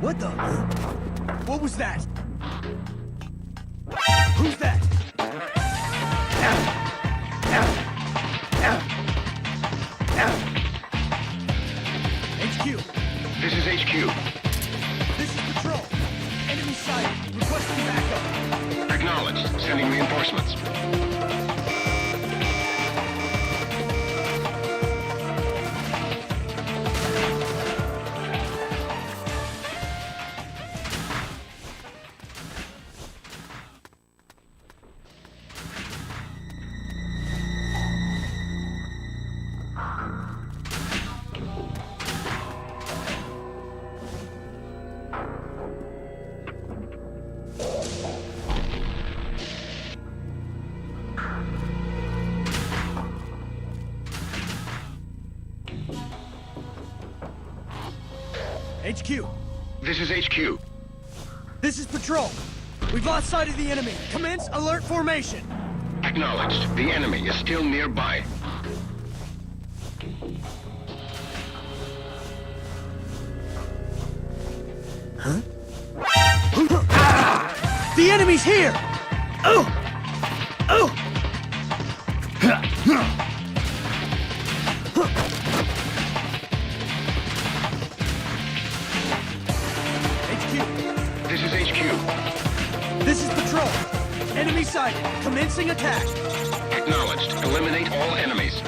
What the? What was that? Who's that? HQ. This is HQ. This is Patrol. Enemy sighted. Requesting backup. Acknowledged. Sending reinforcements. HQ. This is HQ. This is Patrol. We've lost sight of the enemy. Commence alert formation. Acknowledged. The enemy is still nearby. Huh? The enemy's here! Oh! Oh! HQ. This is HQ. This is Patrol. Enemy sighted. Commencing attack. Acknowledged. Eliminate all enemies.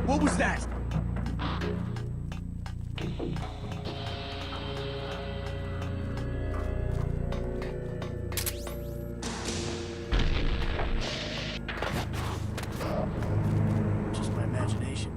What was that? Just my imagination.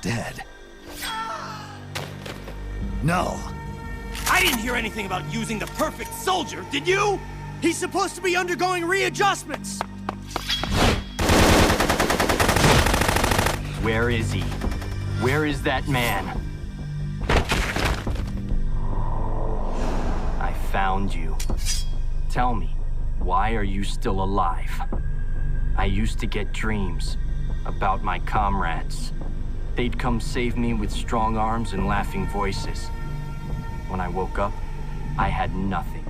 Dead. No. I didn't hear anything about using the perfect soldier, did you? He's supposed to be undergoing readjustments. Where is he? Where is that man? I found you. Tell me, why are you still alive? I used to get dreams about my comrades. They'd come save me with strong arms and laughing voices. When I woke up, I had nothing.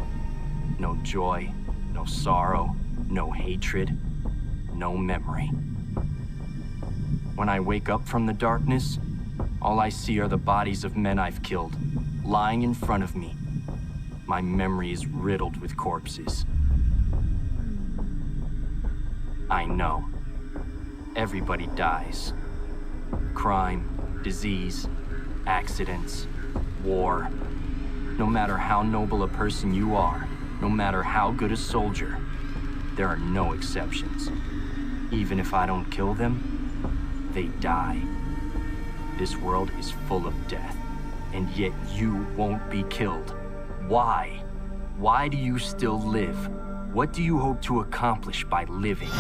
No joy, no sorrow, no hatred, no memory. When I wake up from the darkness, all I see are the bodies of men I've killed, lying in front of me. My memory is riddled with corpses. I know. Everybody dies. Crime, disease, accidents, war. No matter how noble a person you are, no matter how good a soldier, there are no exceptions. Even if I don't kill them, they die. This world is full of death, and yet you won't be killed. Why? Why do you still live? What do you hope to accomplish by living?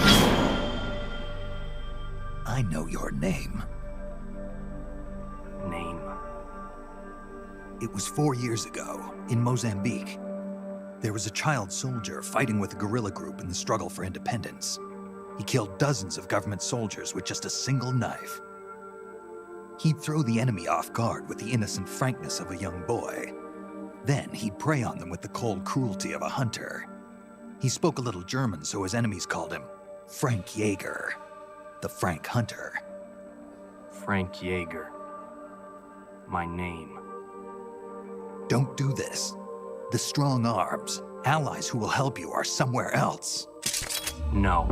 I know your name. Name. It was 4 years ago, in Mozambique. There was a child soldier fighting with a guerrilla group in the struggle for independence. He killed dozens of government soldiers with just a single knife. He'd throw the enemy off guard with the innocent frankness of a young boy. Then he'd prey on them with the cold cruelty of a hunter. He spoke a little German, so his enemies called him Frank Jaeger, the Frank Hunter. Frank Yeager. My name. Don't do this. The strong arms, allies who will help you, are somewhere else. No.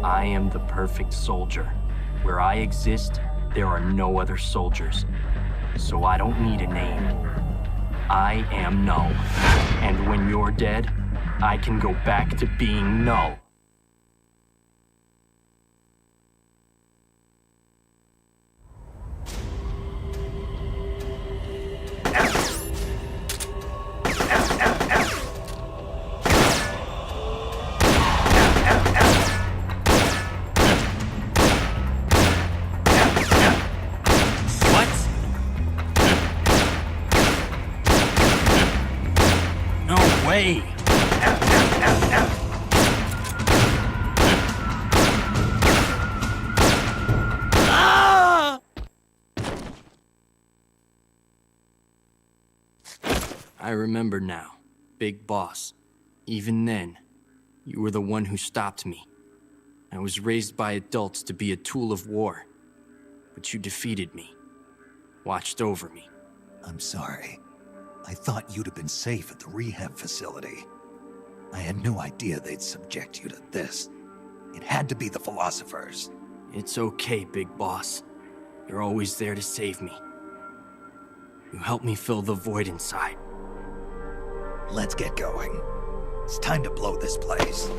I am the perfect soldier. Where I exist, there are no other soldiers. So I don't need a name. I am Null. And when you're dead, I can go back to being Null. Way. I remember now, Big Boss. Even then, you were the one who stopped me. I was raised by adults to be a tool of war, but you defeated me, watched over me. I'm sorry. I thought you'd have been safe at the rehab facility. I had no idea they'd subject you to this. It had to be the philosophers. It's okay, Big Boss. You're always there to save me. You helped me fill the void inside. Let's get going. It's time to blow this place.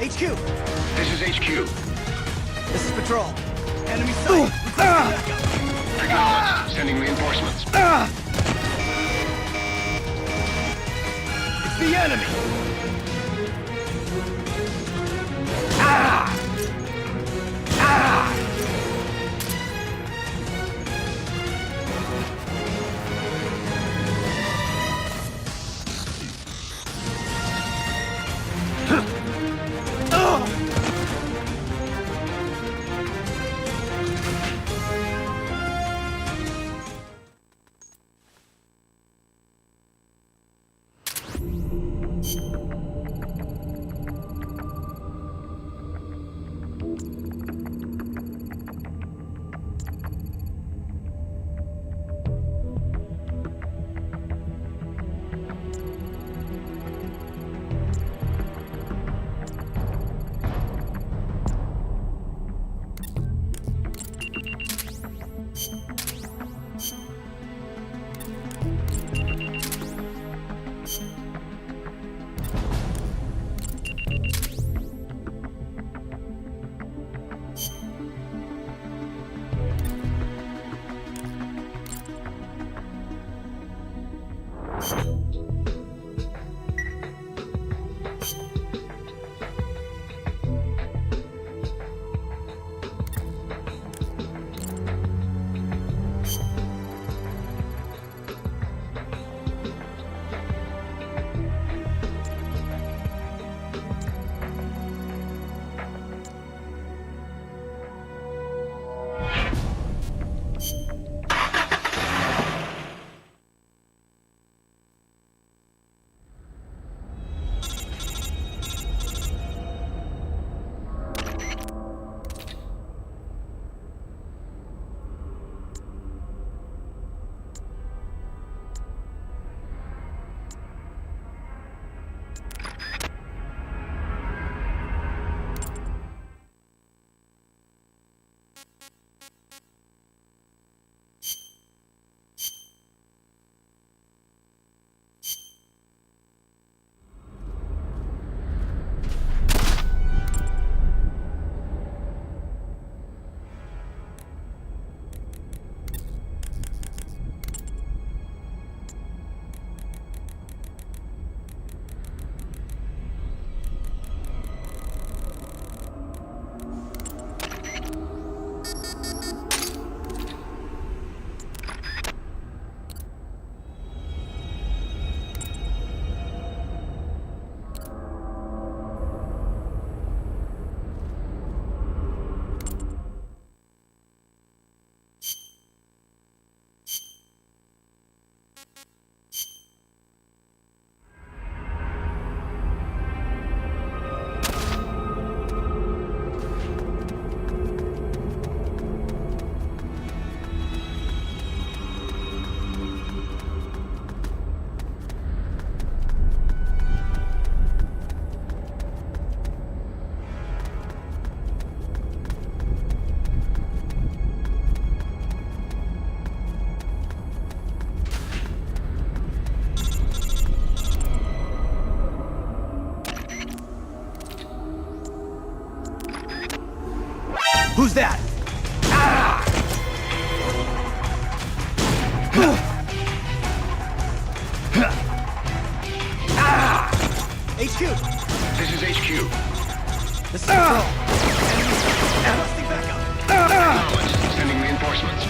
HQ! This is HQ. This is Patrol. Enemy sight! Acknowledged. Sending reinforcements. It's the enemy! HQ! This is HQ. This is Patrol. Requesting backup. Acknowledged. Sending reinforcements.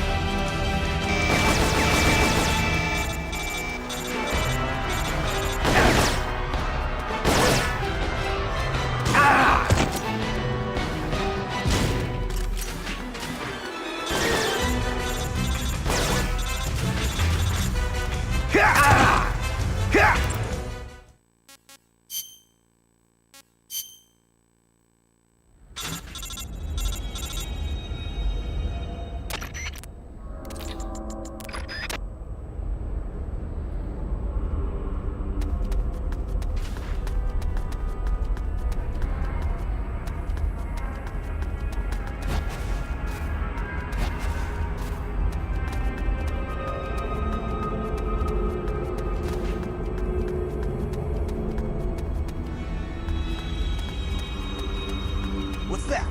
What's that?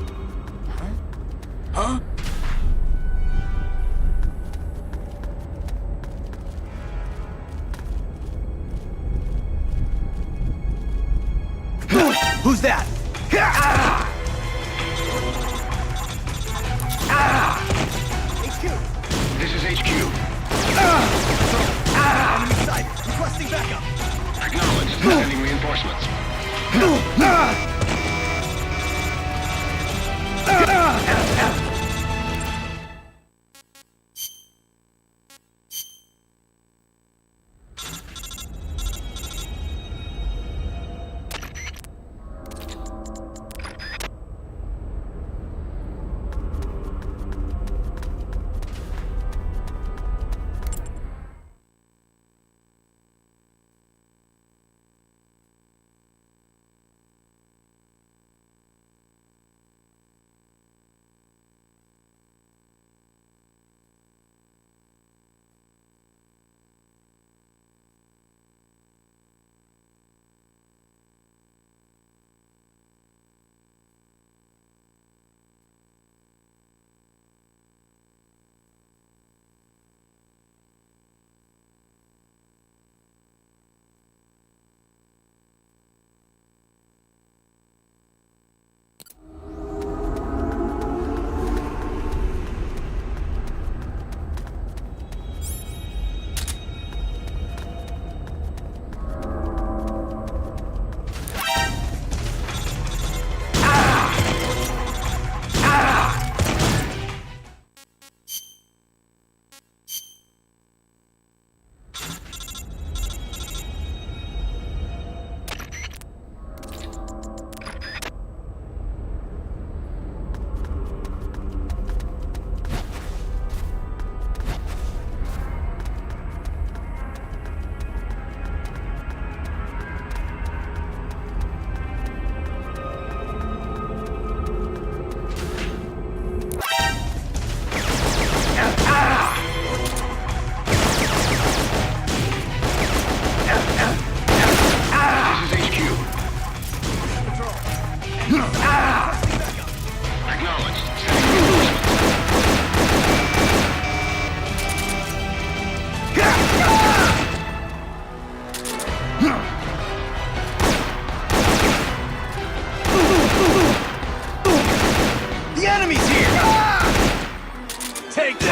Huh? Who's that? HQ! This is HQ. Enemy sighted. Requesting backup. Acknowledged. Sending reinforcements. The enemy's here! Take this!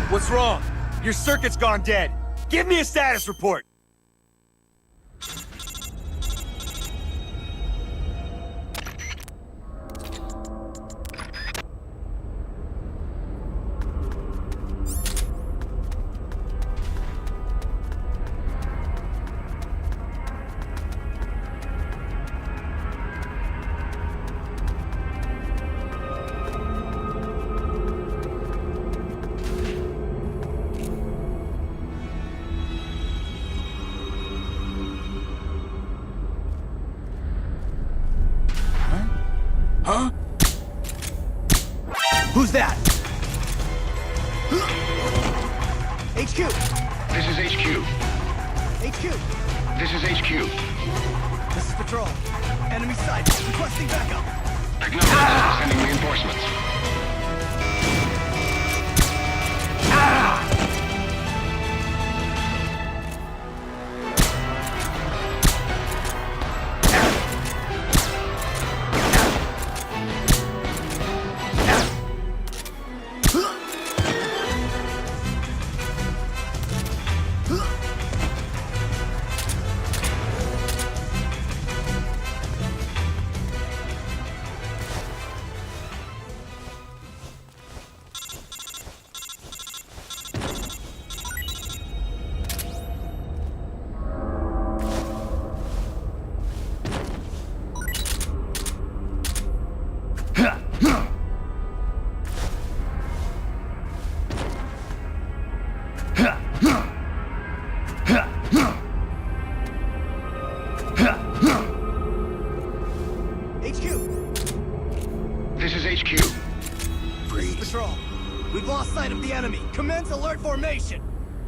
What's wrong? Your circuit's gone dead. Give me a status report. Huh? Who's that? HQ! This is HQ. HQ! This is HQ. This is Patrol. Enemy sighted. Requesting backup. Acknowledged. Sending reinforcements. HQ! This is HQ. This is Patrol. We've lost sight of the enemy. Commence alert formation!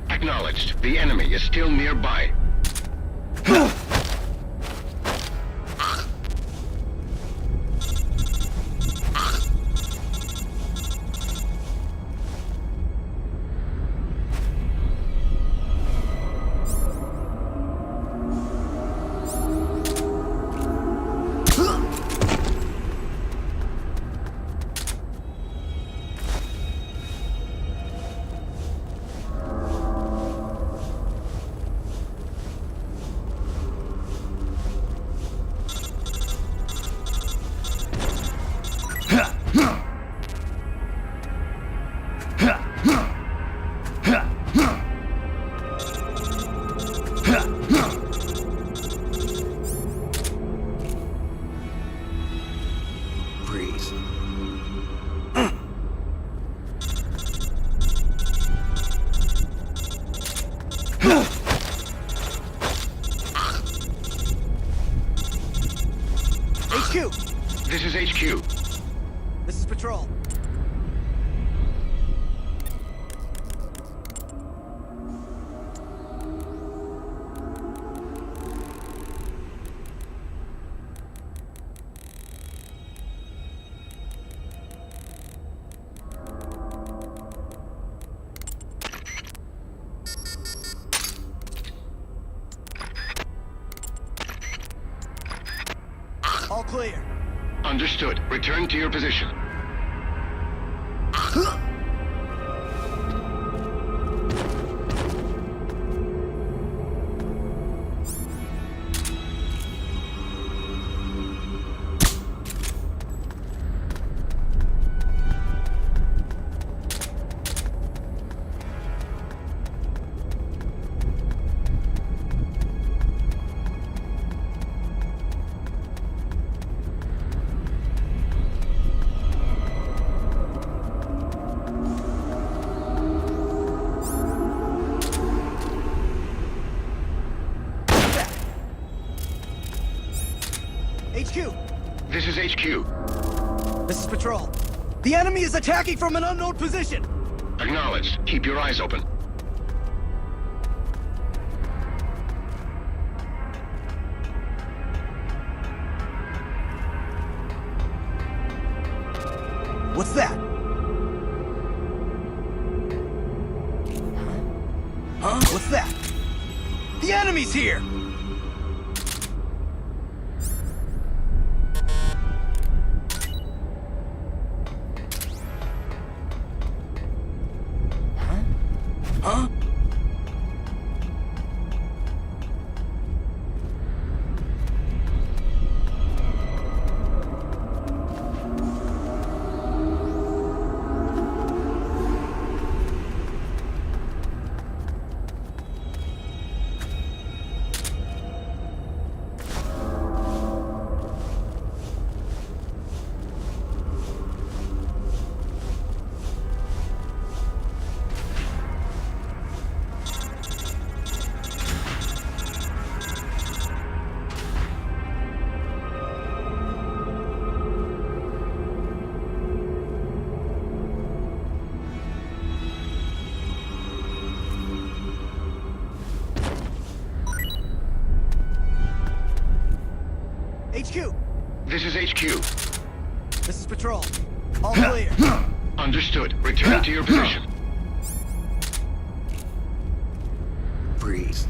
Acknowledged. The enemy is still nearby. Freeze. HQ! This is HQ. This is Patrol. All clear. Understood. Return to your position. HQ! This is HQ. This is Patrol. The enemy is attacking from an unknown position! Acknowledged. Keep your eyes open. What's that? Huh? What's that? The enemy's here! Huh? HQ! This is HQ. This is Patrol. All clear. Understood. Return to your position. Freeze.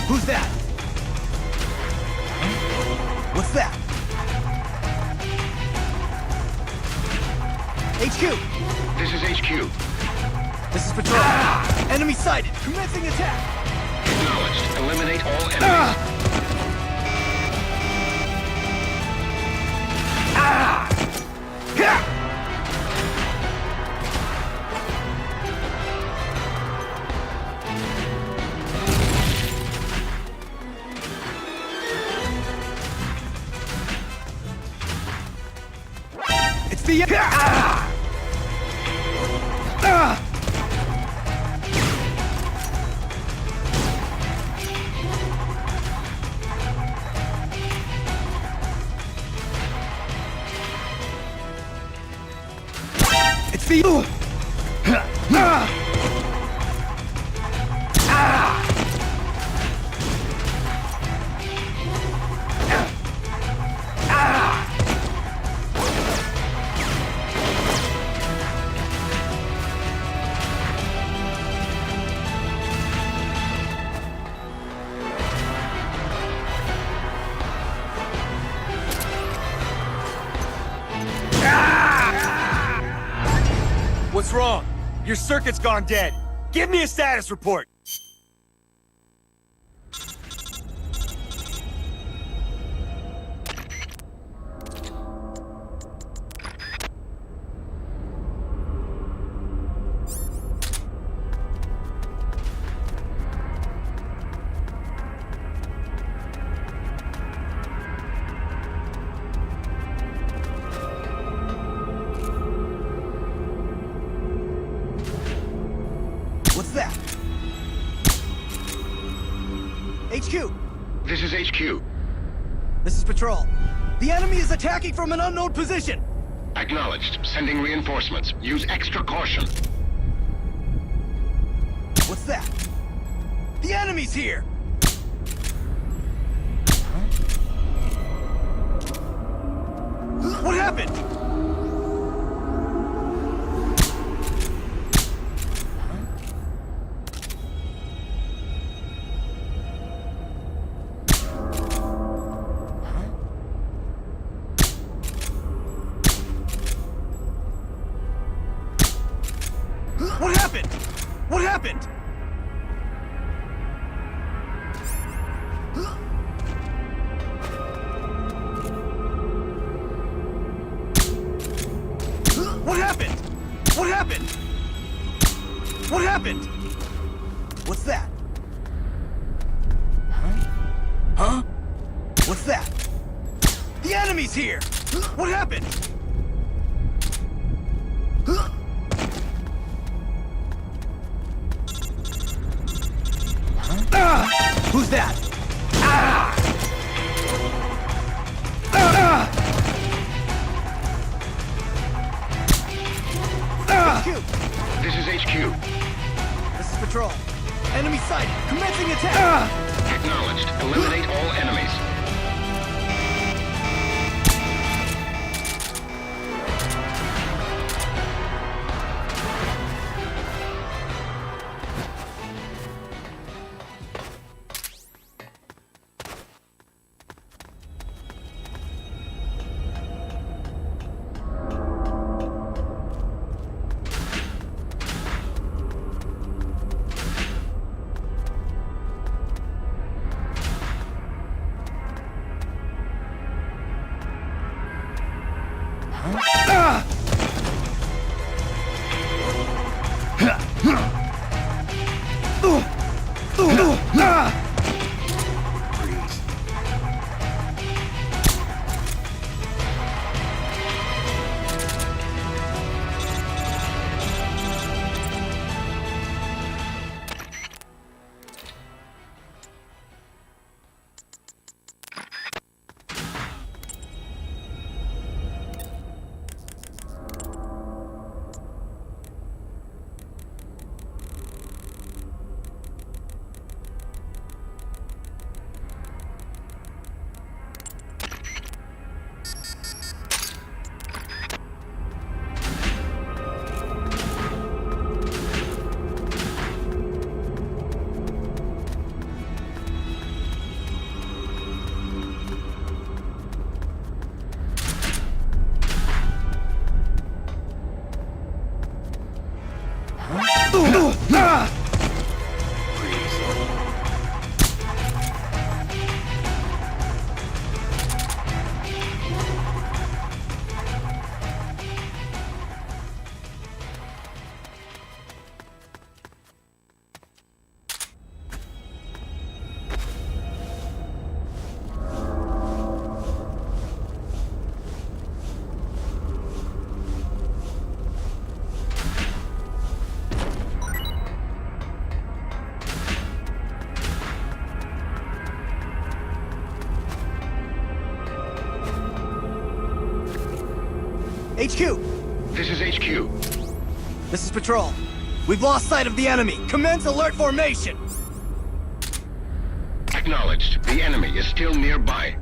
Who's that? What's that? HQ! This is HQ. This is Patrol. Enemy sighted! Commencing attack! Acknowledged. Eliminate all enemies. It's the... It's the... What's wrong? Your circuit's gone dead. Give me a status report! What's that? HQ! This is HQ. This is Patrol. The enemy is attacking from an unknown position! Acknowledged. Sending reinforcements. Use extra caution. What's that? The enemy's here! What happened? What happened? What happened? What happened? What happened? What happened? What's that? Huh? What's that? The enemy's here! What happened? Who's that? HQ! This is HQ. This is Patrol. Enemy sighted. Commencing attack! Acknowledged. Eliminate all enemies. HQ! This is HQ. This is Patrol. We've lost sight of the enemy. Commence alert formation! Acknowledged. The enemy is still nearby.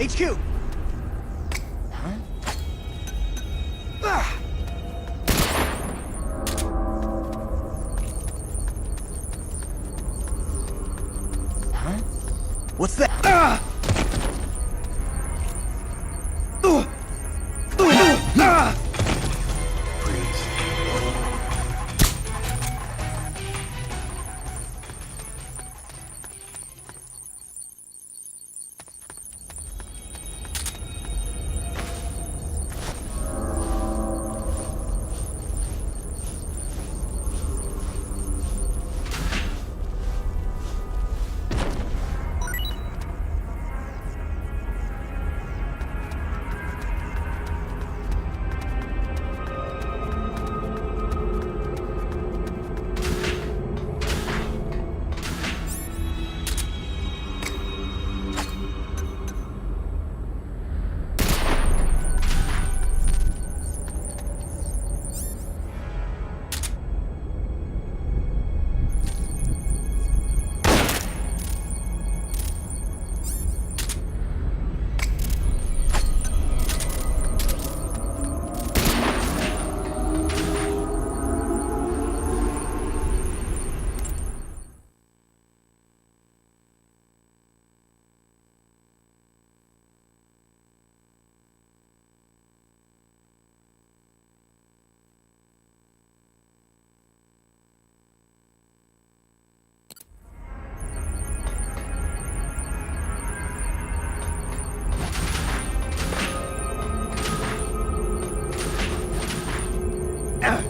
HQ! Huh? Ah! Huh? What's that? Ah! Ah!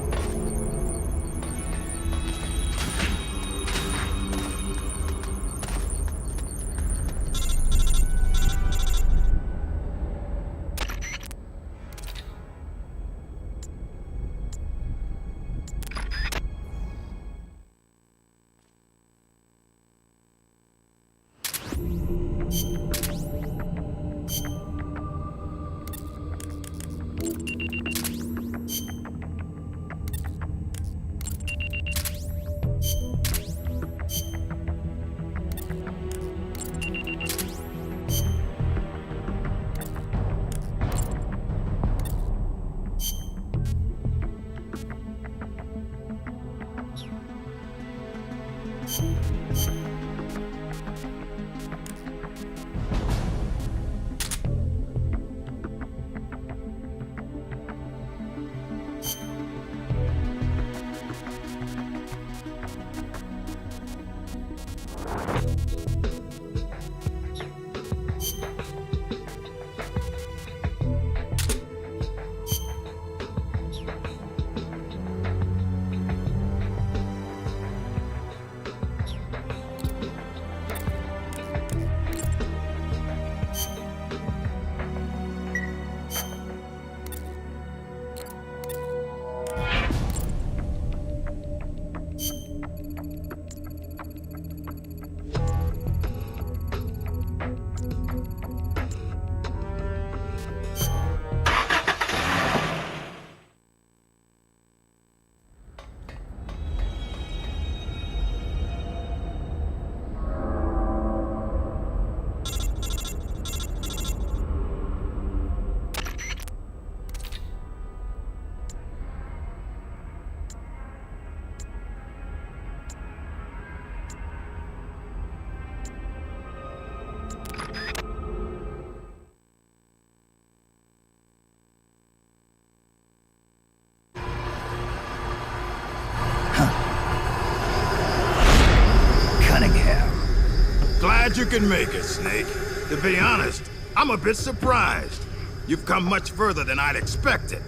Glad you can make it, Snake. To be honest, I'm a bit surprised. You've come much further than I'd expected.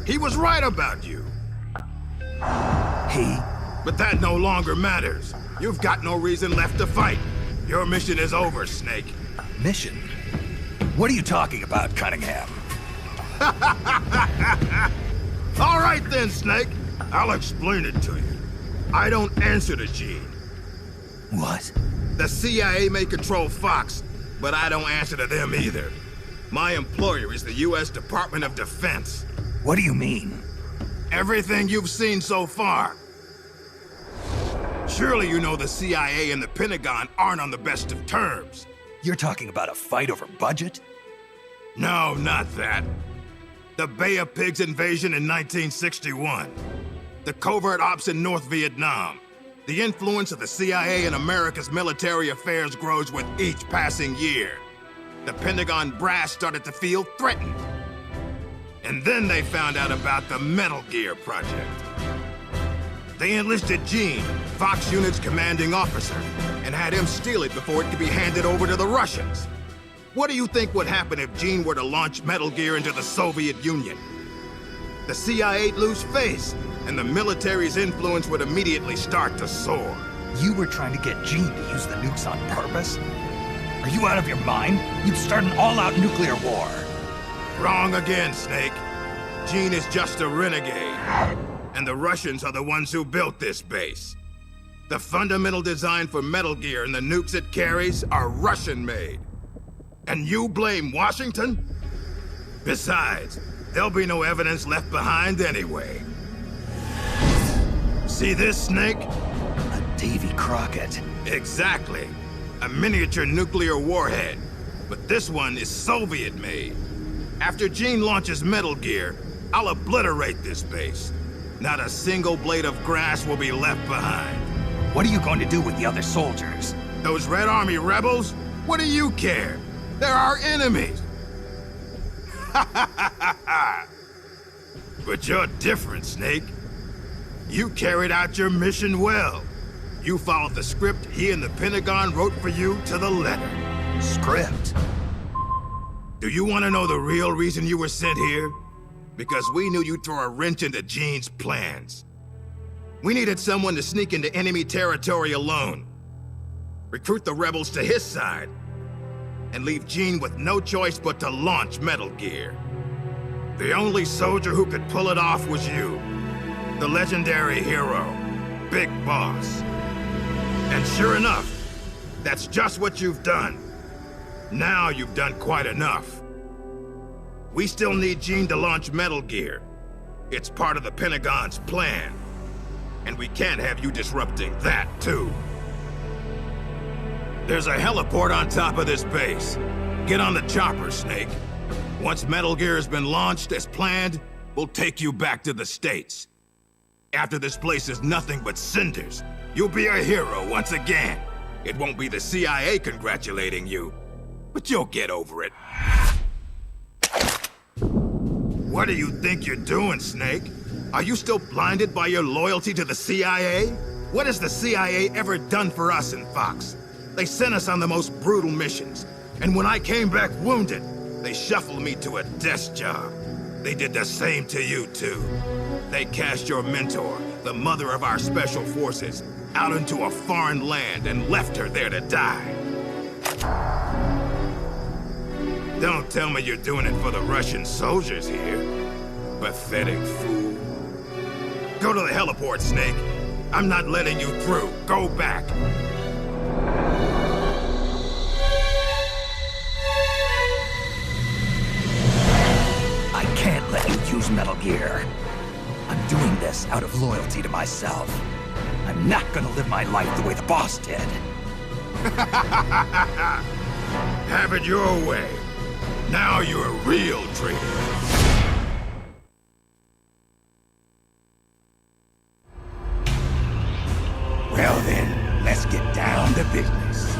He was right about you. He? But that no longer matters. You've got no reason left to fight. Your mission is over, Snake. Mission? What are you talking about, Cunningham? All right then, Snake. I'll explain it to you. I don't answer to Gene. What? The CIA may control Fox, but I don't answer to them either. My employer is the U.S. Department of Defense. What do you mean? Everything you've seen so far. Surely you know the CIA and the Pentagon aren't on the best of terms. You're talking about a fight over budget? No, not that. The Bay of Pigs invasion in 1961. The covert ops in North Vietnam. The influence of the CIA in America's military affairs grows with each passing year. The Pentagon brass started to feel threatened. And then they found out about the Metal Gear project. They enlisted Gene, Fox Unit's commanding officer, and had him steal it before it could be handed over to the Russians. What do you think would happen if Gene were to launch Metal Gear into the Soviet Union? The CIA'd lose face, and the military's influence would immediately start to soar. You were trying to get Gene to use the nukes on purpose? Are you out of your mind? You'd start an all-out nuclear war. Wrong again, Snake. Gene is just a renegade. And the Russians are the ones who built this base. The fundamental design for Metal Gear and the nukes it carries are Russian-made. And you blame Washington? Besides, there'll be no evidence left behind anyway. See this, Snake? A Davy Crockett. Exactly. A miniature nuclear warhead. But this one is Soviet-made. After Gene launches Metal Gear, I'll obliterate this base. Not a single blade of grass will be left behind. What are you going to do with the other soldiers? Those Red Army rebels? What do you care? They're our enemies. But you're different, Snake. You carried out your mission well. You followed the script he and the Pentagon wrote for you to the letter. Script? Do you want to know the real reason you were sent here? Because we knew you'd throw a wrench into Gene's plans. We needed someone to sneak into enemy territory alone, recruit the rebels to his side, and leave Gene with no choice but to launch Metal Gear. The only soldier who could pull it off was you, the legendary hero, Big Boss. And sure enough, that's just what you've done. Now you've done quite enough. We still need Gene to launch Metal Gear. It's part of the Pentagon's plan. And we can't have you disrupting that, too. There's a heliport on top of this base. Get on the chopper, Snake. Once Metal Gear has been launched as planned, we'll take you back to the States. After this place is nothing but cinders, you'll be a hero once again. It won't be the CIA congratulating you, but you'll get over it. What do you think you're doing, Snake? Are you still blinded by your loyalty to the CIA? What has the CIA ever done for us in Fox? They sent us on the most brutal missions, and when I came back wounded, they shuffled me to a desk job. They did the same to you, too. They cast your mentor, the mother of our special forces, out into a foreign land and left her there to die. Don't tell me you're doing it for the Russian soldiers here. Pathetic fool. Go to the heliport, Snake. I'm not letting you through. Go back. I can't let you use Metal Gear. I'm doing this out of loyalty to myself. I'm not gonna live my life the way the boss did. Have it your way. Now you're a real traitor. Well then, let's get down to business.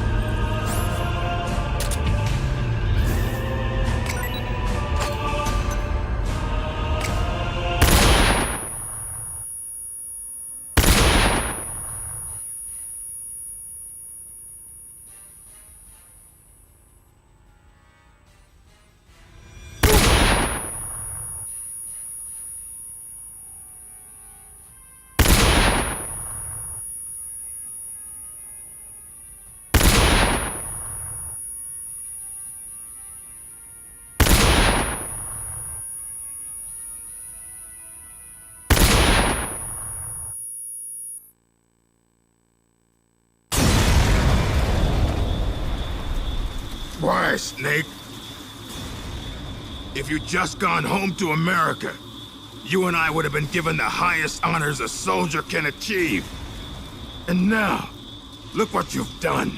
Why, Snake? If you'd just gone home to America, you and I would have been given the highest honors a soldier can achieve. And now, look what you've done.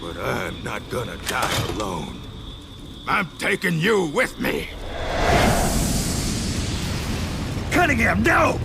But I'm not gonna die alone. I'm taking you with me. Cunningham, no!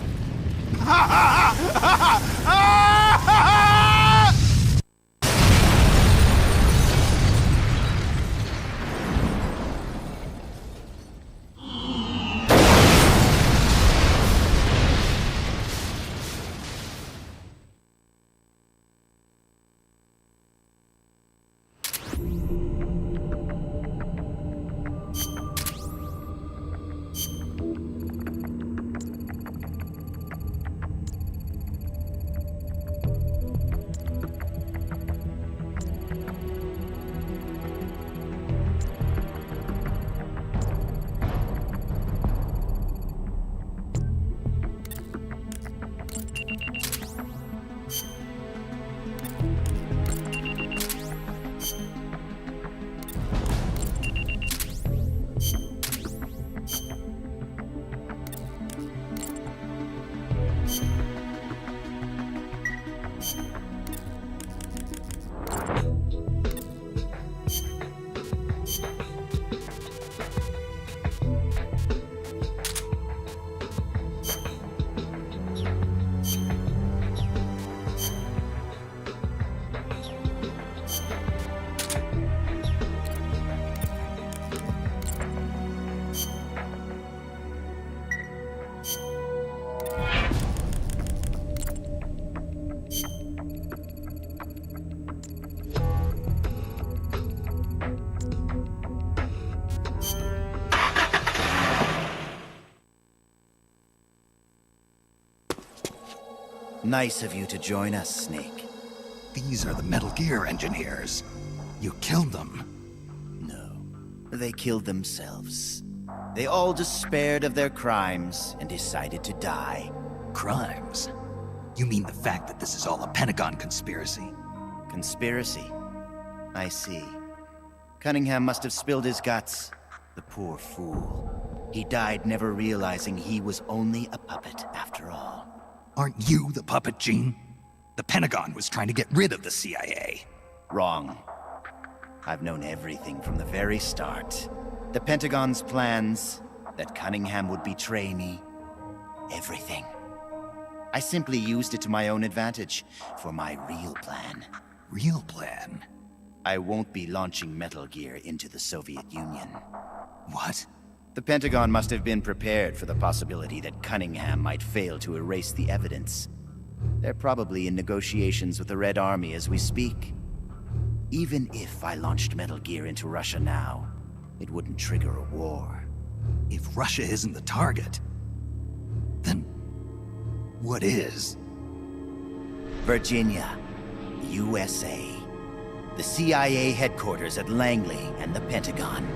Nice of you to join us, Snake. These are the Metal Gear engineers. You killed them. No, they killed themselves. They all despaired of their crimes and decided to die. Crimes? You mean the fact that this is all a Pentagon conspiracy? Conspiracy? I see. Cunningham must have spilled his guts. The poor fool. He died never realizing he was only a puppet after all. Aren't you the puppet, Gene? The Pentagon was trying to get rid of the CIA. Wrong. I've known everything from the very start. The Pentagon's plans, that Cunningham would betray me. Everything. I simply used it to my own advantage, for my real plan. Real plan? I won't be launching Metal Gear into the Soviet Union. What? The Pentagon must have been prepared for the possibility that Cunningham might fail to erase the evidence. They're probably in negotiations with the Red Army as we speak. Even if I launched Metal Gear into Russia now, it wouldn't trigger a war. If Russia isn't the target, then what is? Virginia, USA. The CIA headquarters at Langley and the Pentagon.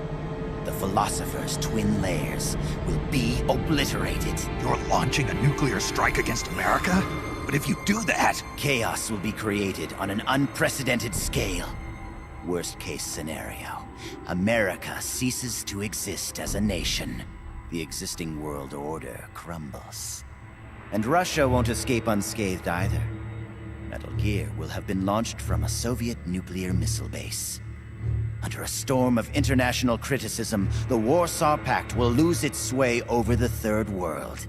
The Philosopher's twin lairs will be obliterated. You're launching a nuclear strike against America? But if you do that... Chaos will be created on an unprecedented scale. Worst case scenario, America ceases to exist as a nation. The existing world order crumbles. And Russia won't escape unscathed either. Metal Gear will have been launched from a Soviet nuclear missile base. Under a storm of international criticism, the Warsaw Pact will lose its sway over the Third World.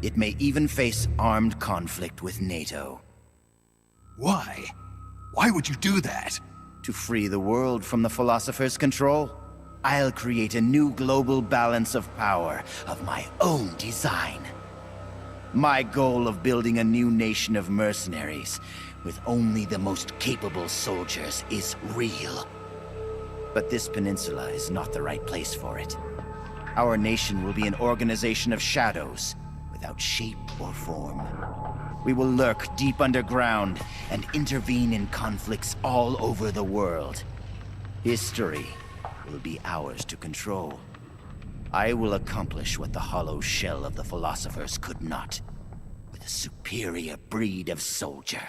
It may even face armed conflict with NATO. Why? Why would you do that? To free the world from the Philosopher's control, I'll create a new global balance of power of my own design. My goal of building a new nation of mercenaries with only the most capable soldiers is real. But this peninsula is not the right place for it. Our nation will be an organization of shadows, without shape or form. We will lurk deep underground and intervene in conflicts all over the world. History will be ours to control. I will accomplish what the hollow shell of the Philosophers could not, with a superior breed of soldier.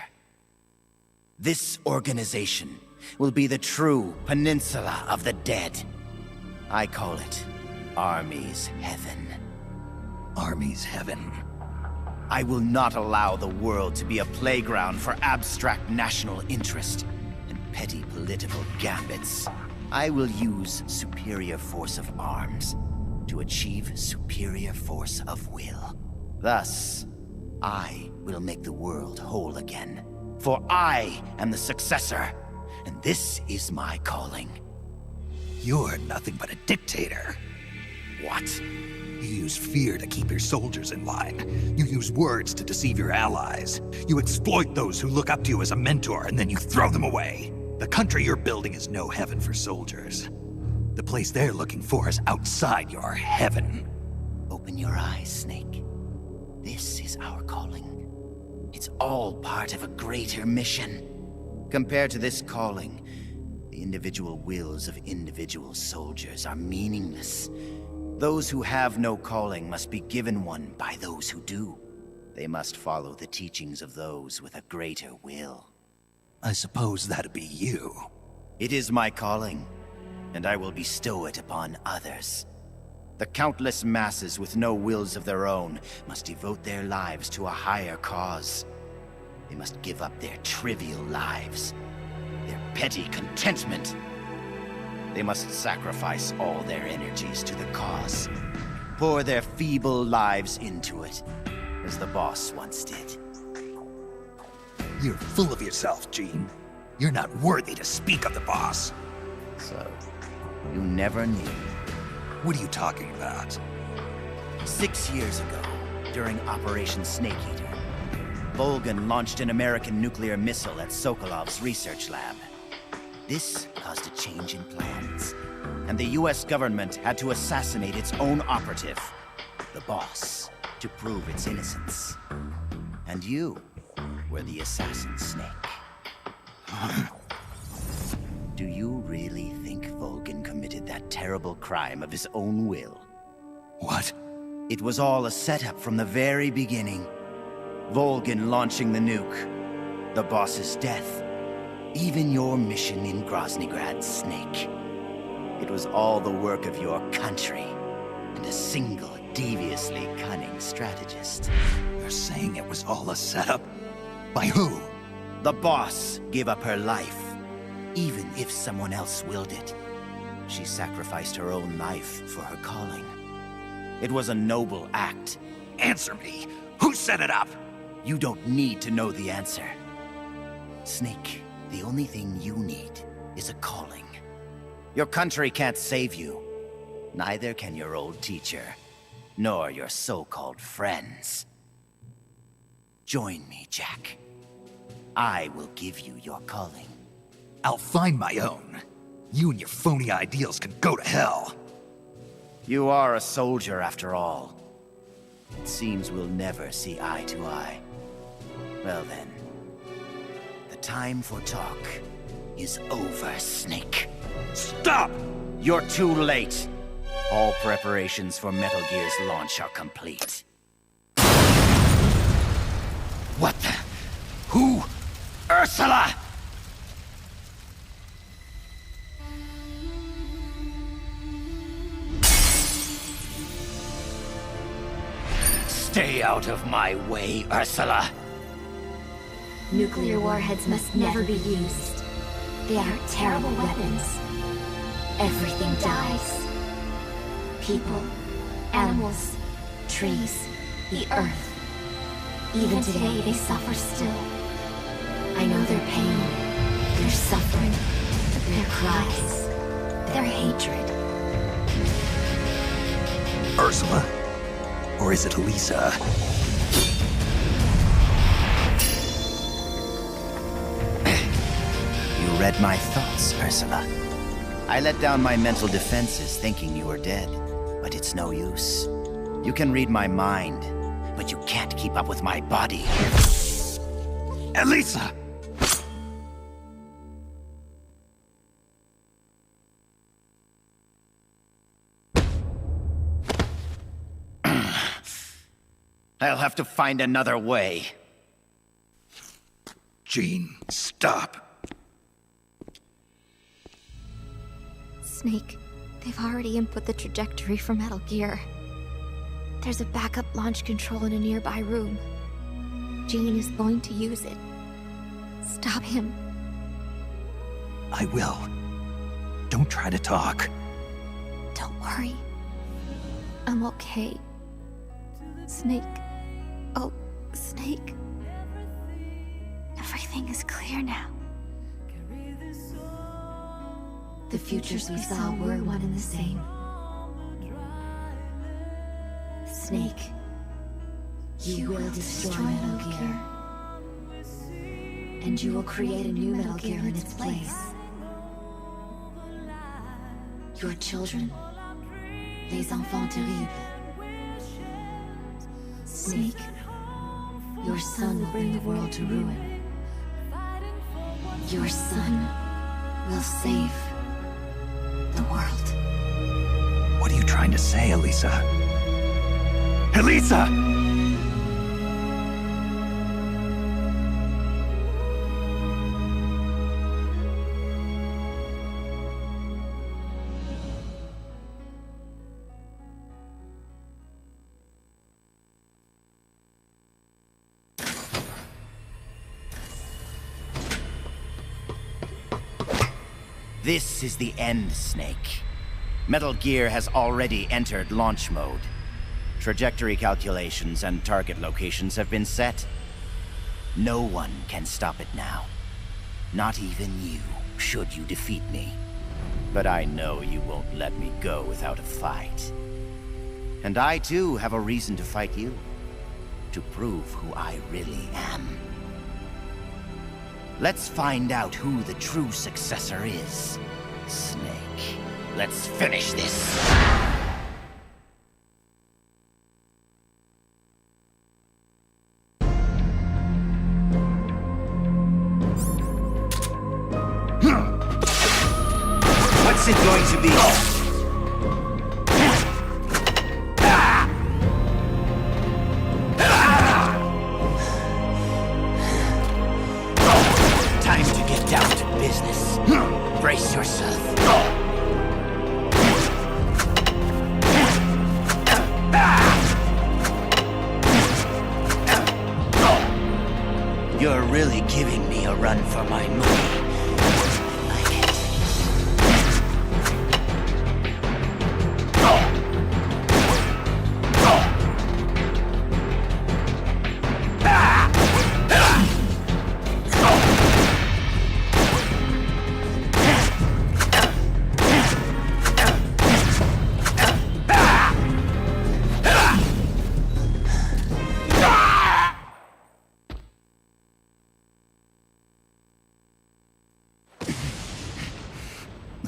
This organization will be the true Peninsula of the Dead. I call it Army's Heaven. Army's Heaven. I will not allow the world to be a playground for abstract national interest and petty political gambits. I will use superior force of arms to achieve superior force of will. Thus, I will make the world whole again. For I am the successor, and this is my calling. You're nothing but a dictator. What? You use fear to keep your soldiers in line. You use words to deceive your allies. You exploit those who look up to you as a mentor, and then you throw them away. The country you're building is no heaven for soldiers. The place they're looking for is outside your heaven. Open your eyes, Snake. This is our calling. It's all part of a greater mission. Compared to this calling, the individual wills of individual soldiers are meaningless. Those who have no calling must be given one by those who do. They must follow the teachings of those with a greater will. I suppose that'd be you. It is my calling, and I will bestow it upon others. The countless masses with no wills of their own must devote their lives to a higher cause. They must give up their trivial lives, their petty contentment. They must sacrifice all their energies to the cause, pour their feeble lives into it, as the boss once did. You're full of yourself, Gene. You're not worthy to speak of the boss. So, you never knew. What are you talking about? 6 years ago, during Operation Snake Eater, Volgin launched an American nuclear missile at Sokolov's research lab. This caused a change in plans, and the US government had to assassinate its own operative, the boss, to prove its innocence. And you were the assassin, Snake. Do you really think Volgin committed that terrible crime of his own will? What? It was all a setup from the very beginning. Volgin launching the nuke, the boss's death, even your mission in Groznygrad, Snake. It was all the work of your country, and a single, deviously cunning strategist. You're saying it was all a setup? By who? The boss gave up her life, even if someone else willed it. She sacrificed her own life for her calling. It was a noble act. Answer me! Who set it up? You don't need to know the answer. Snake, the only thing you need is a calling. Your country can't save you. Neither can your old teacher, nor your so-called friends. Join me, Jack. I will give you your calling. I'll find my own. You and your phony ideals can go to hell. You are a soldier after all. It seems we'll never see eye to eye. Well then, the time for talk is over, Snake. Stop! You're too late. All preparations for Metal Gear's launch are complete. What the? Who? Ursula! Stay out of my way, Ursula! Nuclear warheads must never be used. They are terrible weapons. Everything dies. People, animals, trees, the earth. Even today, they suffer still. I know their pain, their suffering, their cries, their hatred. Ursula? Or is it Elisa? You read my thoughts, Ursula. I let down my mental defenses thinking you were dead, but it's no use. You can read my mind, but you can't keep up with my body. Elisa! I'll have to find another way. Gene, stop. Snake, they've already input the trajectory for Metal Gear. There's a backup launch control in a nearby room. Gene is going to use it. Stop him. I will. Don't try to talk. Don't worry. I'm okay. Snake. Oh, Snake. Everything is clear now. The futures we saw were one and the same. Snake, you will destroy Metal Gear. And you will create a new Metal Gear in its place. Your children, les enfants terribles. Snake, your son will bring the world to ruin. Your son will save the world. What are you trying to say, Elisa? Elisa! This is the end, Snake. Metal Gear has already entered launch mode. Trajectory calculations and target locations have been set. No one can stop it now. Not even you, should you defeat me. But I know you won't let me go without a fight. And I too have a reason to fight you. To prove who I really am. Let's find out who the true successor is. Snake, let's finish this. What's it going to be? Time to get down to business. Brace yourself. You're really giving me a run for my money. I like it.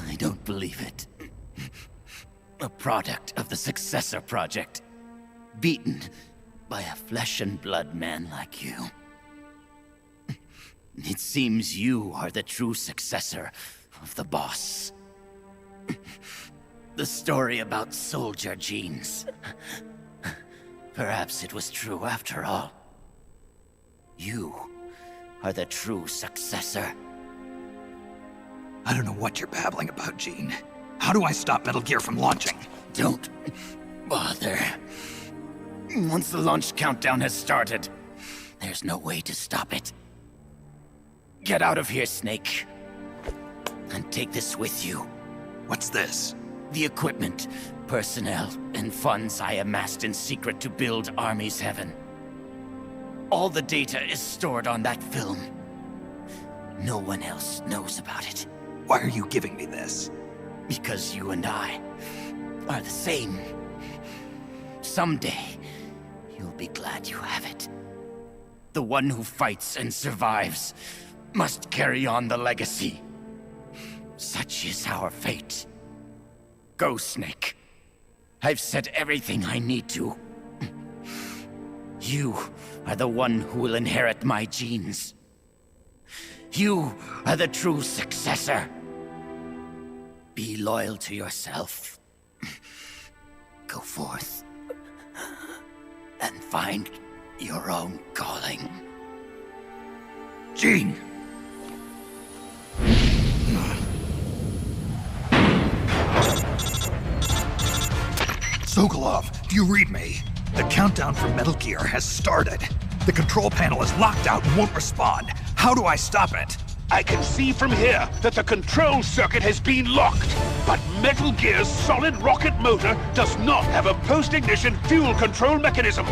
I don't believe it. A product of the Successor Project. Beaten by a flesh and blood man like you. It seems you are the true successor of the boss. The story about soldier genes. Perhaps it was true after all. You are the true successor. I don't know what you're babbling about, Gene. How do I stop Metal Gear from launching? Don't bother. Once the launch countdown has started, there's no way to stop it. Get out of here, Snake. And take this with you. What's this? The equipment, personnel, and funds I amassed in secret to build Army's Heaven. All the data is stored on that film. No one else knows about it. Why are you giving me this? Because you and I are the same. Someday, you'll be glad you have it. The one who fights and survives must carry on the legacy. Such is our fate. Go, Snake. I've said everything I need to. You are the one who will inherit my genes. You are the true successor. Be loyal to yourself. Go forth and find your own calling. Gene! Sokolov, do you read me? The countdown for Metal Gear has started. The control panel is locked out and won't respond. How do I stop it? I can see from here that the control circuit has been locked, but Metal Gear's solid rocket motor does not have a post-ignition fuel control mechanism.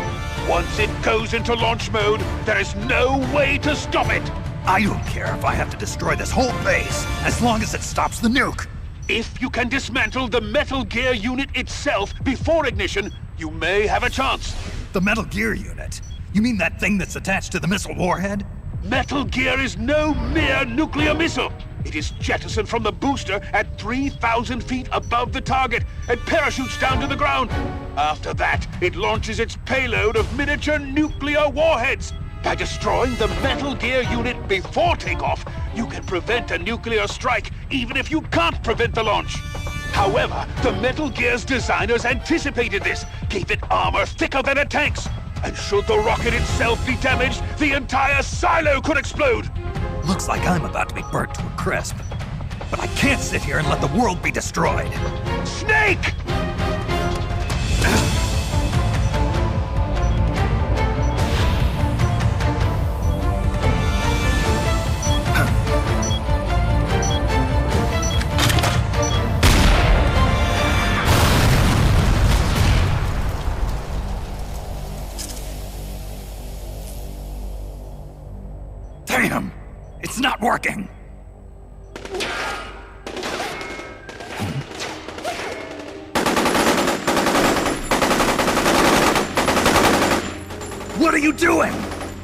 Once it goes into launch mode, there is no way to stop it. I don't care if I have to destroy this whole base, as long as it stops the nuke. If you can dismantle the Metal Gear unit itself before ignition, you may have a chance. The Metal Gear unit? You mean that thing that's attached to the missile warhead? Metal Gear is no mere nuclear missile. It is jettisoned from the booster at 3,000 feet above the target and parachutes down to the ground. After that, it launches its payload of miniature nuclear warheads. By destroying the Metal Gear unit before takeoff, you can prevent a nuclear strike, even if you can't prevent the launch. However, the Metal Gear's designers anticipated this, gave it armor thicker than a tank's. And should the rocket itself be damaged, the entire silo could explode! Looks like I'm about to be burnt to a crisp. But I can't sit here and let the world be destroyed. Snake! Damn! It's not working! What are you doing?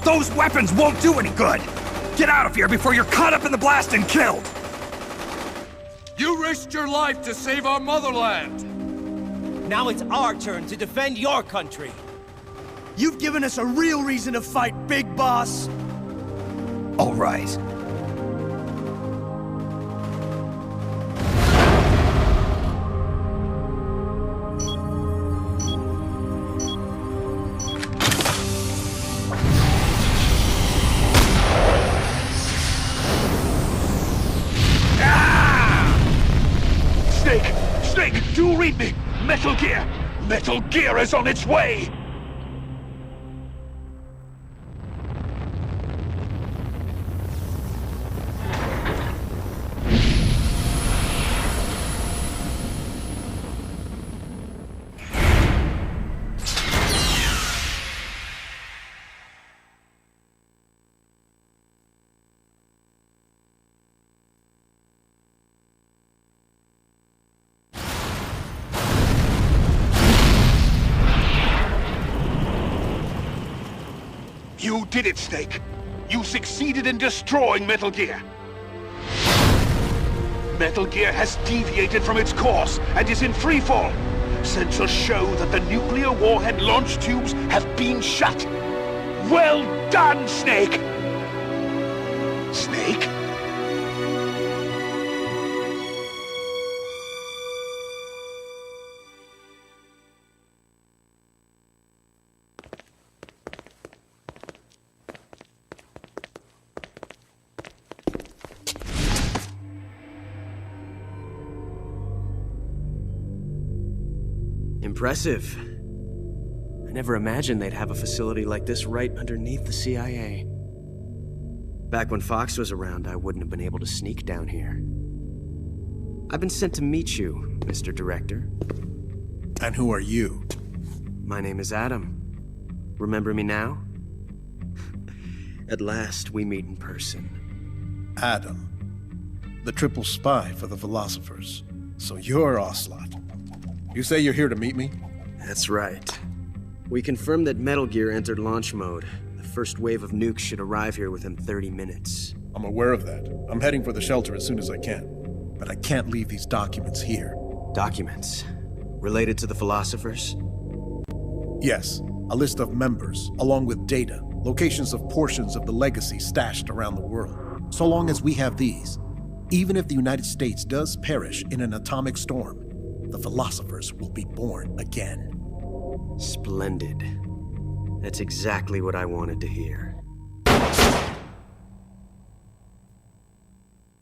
Those weapons won't do any good! Get out of here before you're caught up in the blast and killed! You risked your life to save our motherland! Now it's our turn to defend your country. You've given us a real reason to fight, Big Boss! All right. Snake, do read me! Metal Gear! Metal Gear is on its way! You did it, Snake. You succeeded in destroying Metal Gear. Metal Gear has deviated from its course and is in freefall. Sensors show that the nuclear warhead launch tubes have been shut. Well done, Snake! Snake? Impressive. I never imagined they'd have a facility like this right underneath the CIA. Back when Fox was around, I wouldn't have been able to sneak down here. I've been sent to meet you, Mr. Director. And who are you? My name is Adam. Remember me now? At last, we meet in person. Adam. The triple spy for the Philosophers. So you're Ocelot. You say you're here to meet me? That's right. We confirmed that Metal Gear entered launch mode. The first wave of nukes should arrive here within 30 minutes. I'm aware of that. I'm heading for the shelter as soon as I can. But I can't leave these documents here. Documents? Related to the Philosophers? Yes. A list of members, along with data, locations of portions of the legacy stashed around the world. So long as we have these, even if the United States does perish in an atomic storm, the Philosophers will be born again. Splendid. That's exactly what I wanted to hear.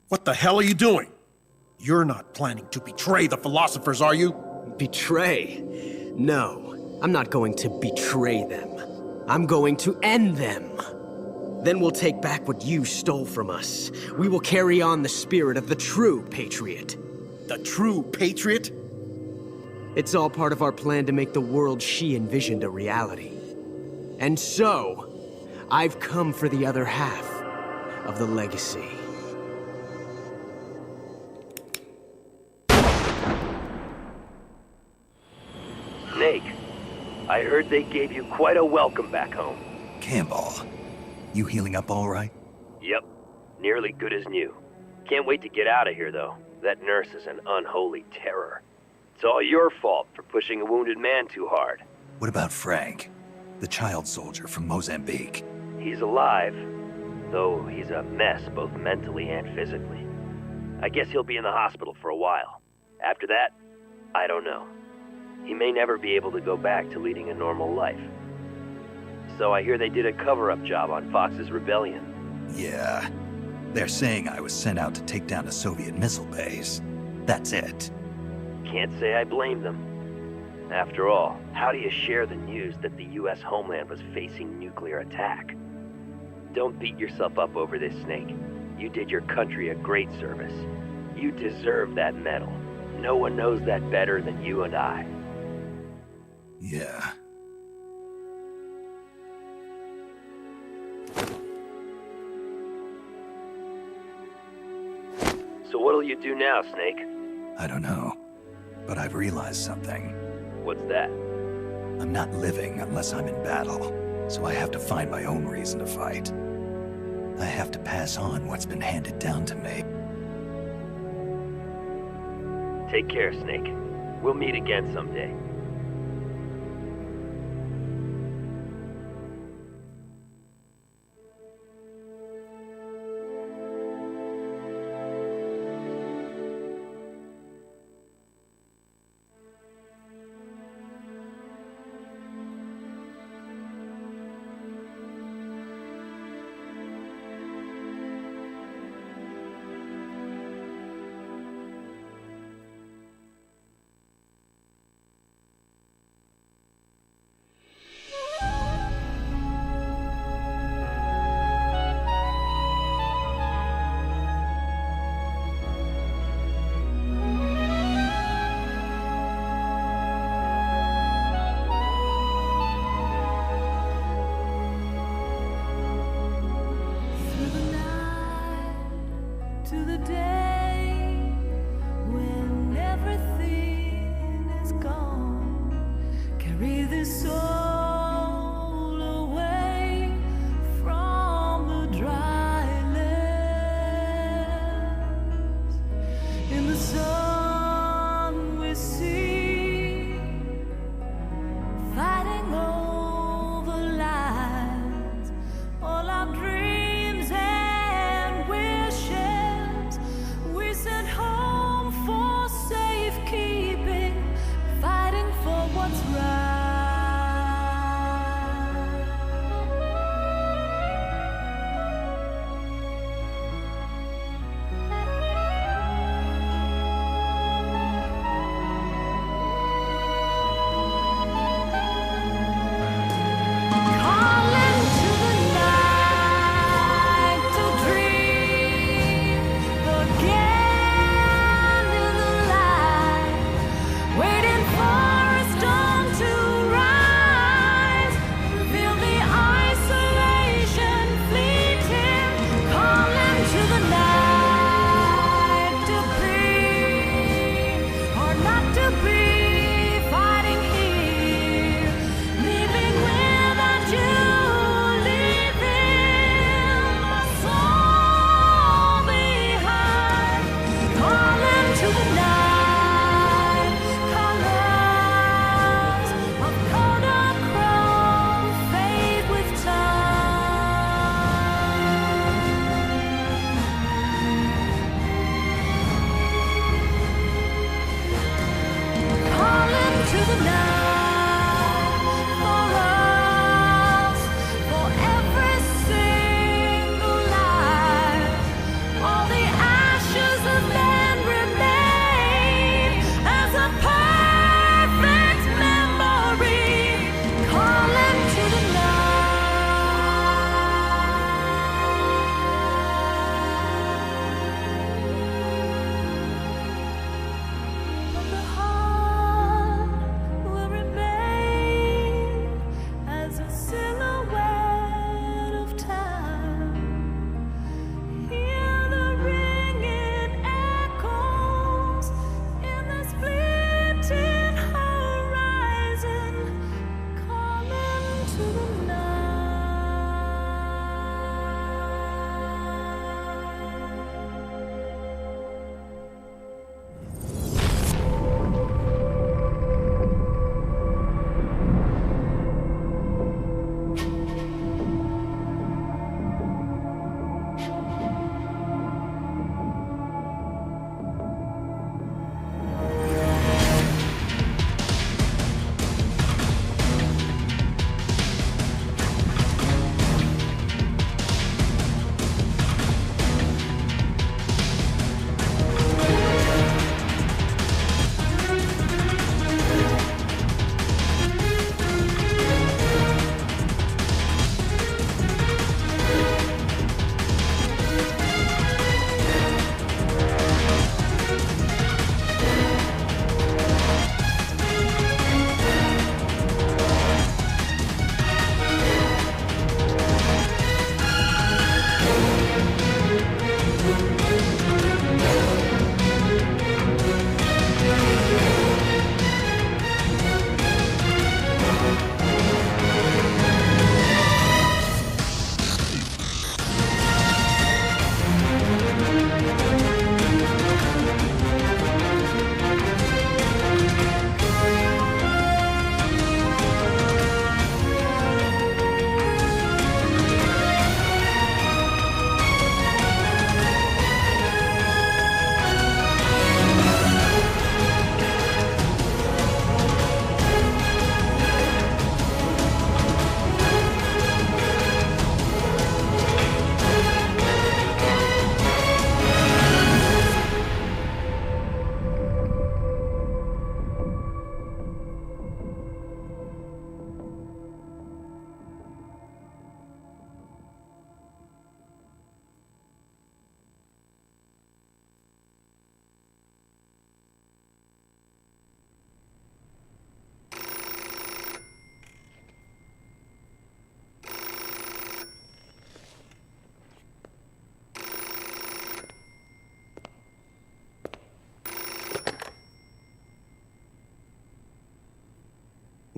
What the hell are you doing? You're not planning to betray the Philosophers, are you? Betray? No, I'm not going to betray them. I'm going to end them. Then we'll take back what you stole from us. We will carry on the spirit of the true Patriot. The true Patriot? It's all part of our plan to make the world she envisioned a reality. And so, I've come for the other half of the legacy. Snake, I heard they gave you quite a welcome back home. Campbell, you healing up all right? Yep, nearly good as new. Can't wait to get out of here, though. That nurse is an unholy terror. It's all your fault for pushing a wounded man too hard. What about Frank, the child soldier from Mozambique? He's alive, though he's a mess both mentally and physically. I guess he'll be in the hospital for a while. After that, I don't know. He may never be able to go back to leading a normal life. So I hear they did a cover-up job on Fox's rebellion. Yeah. They're saying I was sent out to take down a Soviet missile base. That's it. Can't say I blame them. After all, how do you share the news that the U.S. homeland was facing nuclear attack? Don't beat yourself up over this, Snake. You did your country a great service. You deserve that medal. No one knows that better than you and I. Yeah. So what'll you do now, Snake? I don't know. But I've realized something. What's that? I'm not living unless I'm in battle, so I have to find my own reason to fight. I have to pass on what's been handed down to me. Take care, Snake. We'll meet again someday.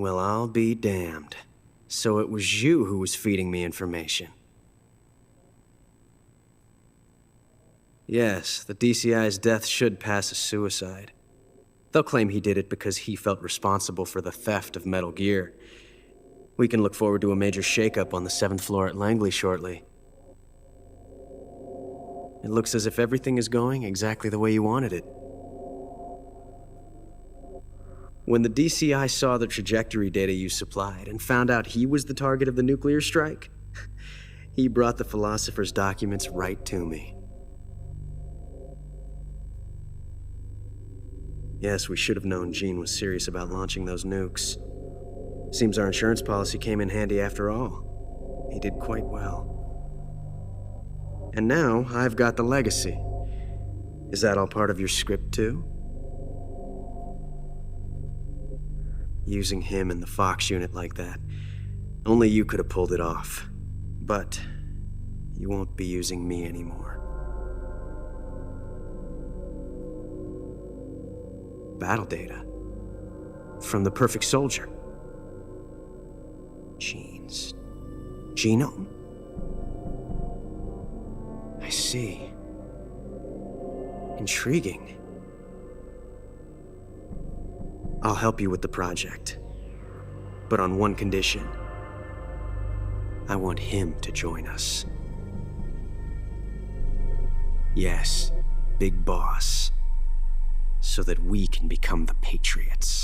Well, I'll be damned. So it was you who was feeding me information. Yes, the DCI's death should pass as suicide. They'll claim he did it because he felt responsible for the theft of Metal Gear. We can look forward to a major shakeup on the 7th floor at Langley shortly. It looks as if everything is going exactly the way you wanted it. When the DCI saw the trajectory data you supplied and found out he was the target of the nuclear strike, he brought the Philosopher's documents right to me. Yes, we should have known Gene was serious about launching those nukes. Seems our insurance policy came in handy after all. He did quite well. And now, I've got the legacy. Is that all part of your script, too? Using him in the Fox unit like that. Only you could have pulled it off. But you won't be using me anymore. Battle data. From the Perfect Soldier. Gene's genome? I see. Intriguing. I'll help you with the project. But on one condition. I want him to join us. Yes, Big Boss. So that we can become the Patriots.